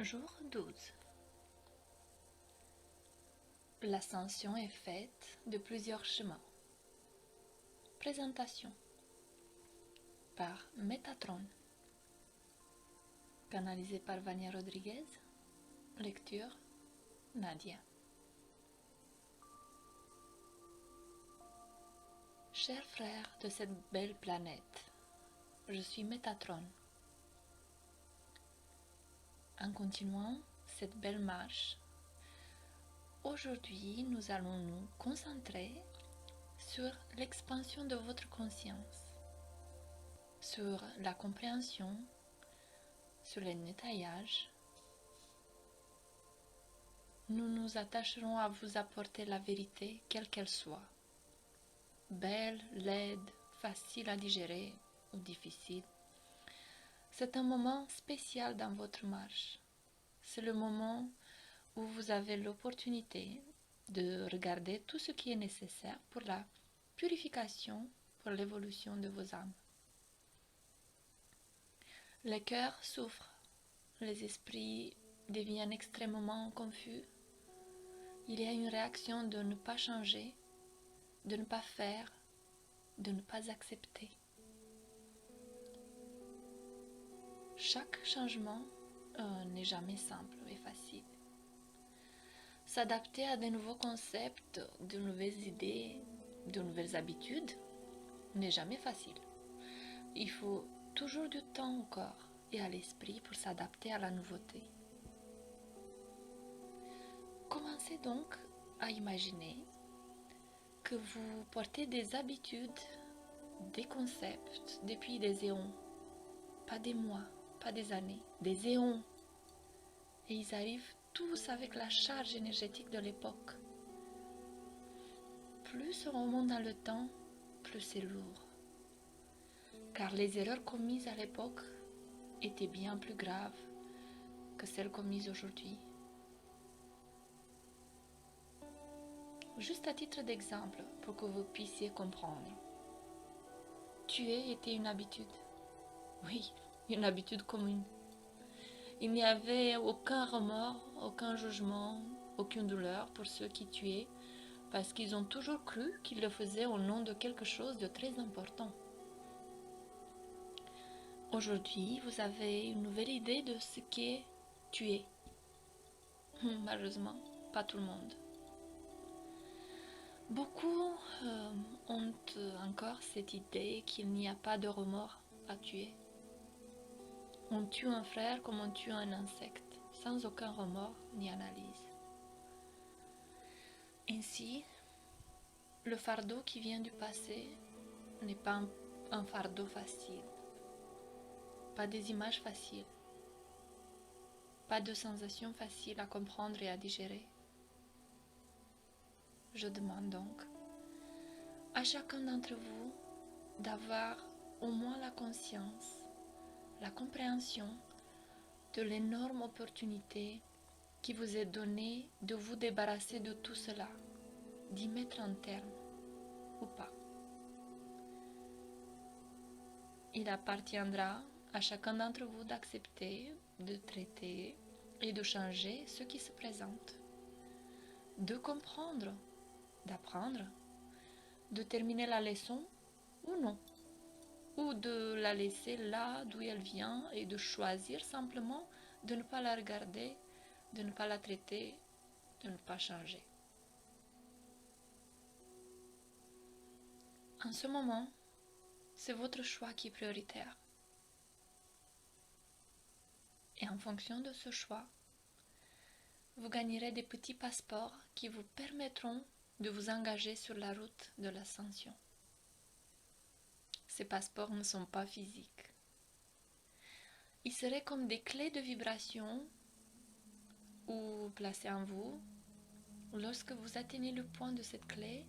Jour 12. L'ascension est faite de plusieurs chemins. Présentation par Métatron. Canalisé par Vania Rodriguez. Lecture Nadia. Chers frères de cette belle planète, je suis Métatron. En continuant cette belle marche, aujourd'hui nous allons nous concentrer sur l'expansion de votre conscience, sur la compréhension, sur le nettoyage. Nous nous attacherons à vous apporter la vérité quelle qu'elle soit, belle, laide, facile à digérer ou difficile. C'est un moment spécial dans votre marche. C'est le moment où vous avez l'opportunité de regarder tout ce qui est nécessaire pour la purification, pour l'évolution de vos âmes. Les cœurs souffrent, les esprits deviennent extrêmement confus. Il y a une réaction de ne pas changer, de ne pas faire, de ne pas accepter. Chaque changement n'est jamais simple et facile. S'adapter à de nouveaux concepts, de nouvelles idées, de nouvelles habitudes n'est jamais facile. Il faut toujours du temps au corps et à l'esprit pour s'adapter à la nouveauté. Commencez donc à imaginer que vous portez des habitudes, des concepts depuis des éons, pas des mois, pas des années, des éons. Et ils arrivent tous avec la charge énergétique de l'époque. Plus on remonte dans le temps, plus c'est lourd. Car les erreurs commises à l'époque étaient bien plus graves que celles commises aujourd'hui. Juste à titre d'exemple, pour que vous puissiez comprendre. Tuer était une habitude. Oui, une habitude commune. Il n'y avait aucun remords, aucun jugement, aucune douleur pour ceux qui tuaient, parce qu'ils ont toujours cru qu'ils le faisaient au nom de quelque chose de très important. Aujourd'hui, vous avez une nouvelle idée de ce qu'est tuer. Malheureusement, pas tout le monde. Beaucoup ont encore cette idée qu'il n'y a pas de remords à tuer. On tue un frère comme on tue un insecte, sans aucun remords ni analyse. Ainsi, le fardeau qui vient du passé n'est pas un fardeau facile, pas des images faciles, pas de sensations faciles à comprendre et à digérer. Je demande donc à chacun d'entre vous d'avoir au moins la conscience, la compréhension de l'énorme opportunité qui vous est donnée de vous débarrasser de tout cela, d'y mettre un terme ou pas. Il appartiendra à chacun d'entre vous d'accepter, de traiter et de changer ce qui se présente, de comprendre, d'apprendre, de terminer la leçon ou non, ou de la laisser là d'où elle vient et de choisir simplement de ne pas la regarder, de ne pas la traiter, de ne pas changer. En ce moment, c'est votre choix qui est prioritaire. Et en fonction de ce choix, vous gagnerez des petits passeports qui vous permettront de vous engager sur la route de l'ascension. Ces passeports ne sont pas physiques. Ils seraient comme des clés de vibration ou placées en vous. Lorsque vous atteignez le point de cette clé,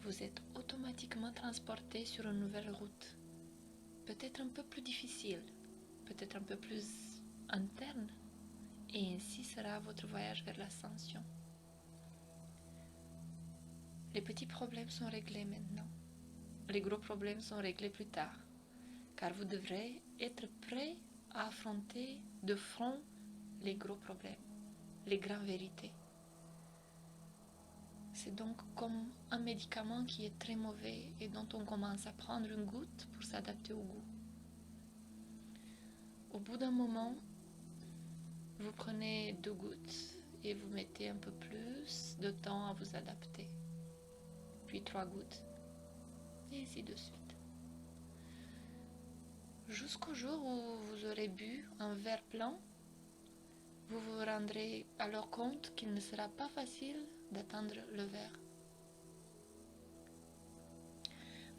vous êtes automatiquement transporté sur une nouvelle route. Peut-être un peu plus difficile, peut-être un peu plus interne, et ainsi sera votre voyage vers l'ascension. Les petits problèmes sont réglés maintenant. Les gros problèmes sont réglés plus tard, car vous devrez être prêt à affronter de front les gros problèmes, les grandes vérités. C'est donc comme un médicament qui est très mauvais et dont on commence à prendre une goutte pour s'adapter au goût. Au bout d'un moment, vous prenez 2 gouttes et vous mettez un peu plus de temps à vous adapter. Puis 3 gouttes, et ainsi de suite. Jusqu'au jour où vous aurez bu un verre plein, vous vous rendrez alors compte qu'il ne sera pas facile d'atteindre le verre.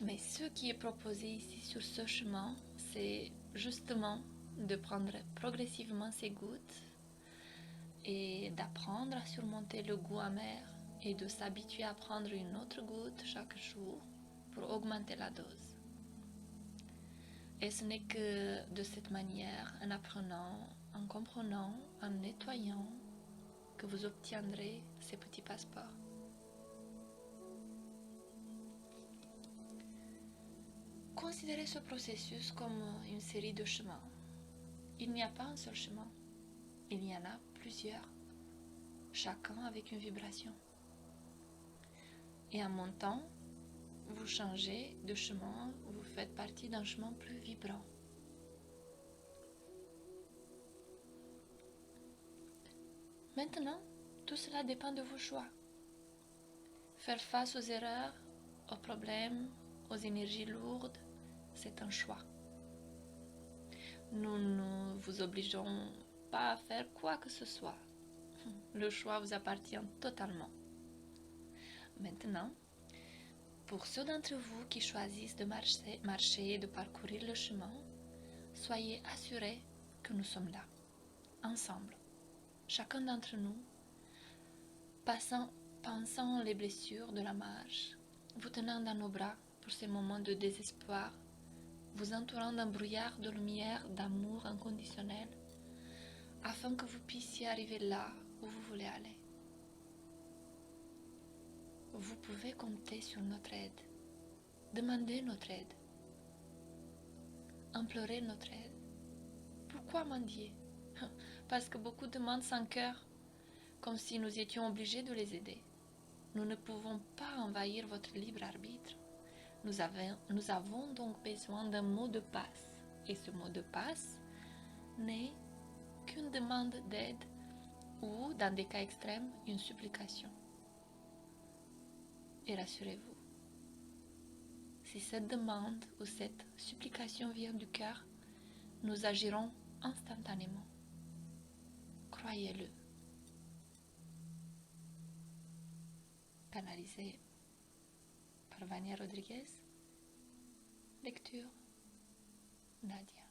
Mais ce qui est proposé ici sur ce chemin, c'est justement de prendre progressivement ces gouttes et d'apprendre à surmonter le goût amer et de s'habituer à prendre une autre goutte chaque jour pour augmenter la dose. Et ce n'est que de cette manière, en apprenant, en comprenant, en nettoyant, que vous obtiendrez ces petits passeports. Considérez ce processus comme une série de chemins. Il n'y a pas un seul chemin, il y en a plusieurs, chacun avec une vibration. Et en montant, vous changez de chemin, vous faites partie d'un chemin plus vibrant. Maintenant, tout cela dépend de vos choix. Faire face aux erreurs, aux problèmes, aux énergies lourdes, c'est un choix. Nous ne vous obligeons pas à faire quoi que ce soit. Le choix vous appartient totalement. Maintenant, pour ceux d'entre vous qui choisissent de marcher et de parcourir le chemin, soyez assurés que nous sommes là, ensemble, chacun d'entre nous, pensant les blessures de la marche, vous tenant dans nos bras pour ces moments de désespoir, vous entourant d'un brouillard de lumière, d'amour inconditionnel, afin que vous puissiez arriver là où vous voulez aller. Vous pouvez compter sur notre aide, demander notre aide, implorer notre aide. Pourquoi mendier? Parce que beaucoup demandent sans cœur, comme si nous étions obligés de les aider. Nous ne pouvons pas envahir votre libre arbitre. Nous avons donc besoin d'un mot de passe. Et ce mot de passe n'est qu'une demande d'aide ou, dans des cas extrêmes, une supplication. Et rassurez-vous, si cette demande ou cette supplication vient du cœur, nous agirons instantanément. Croyez-le. Canalisé par Vania Rodriguez. Lecture Nadia.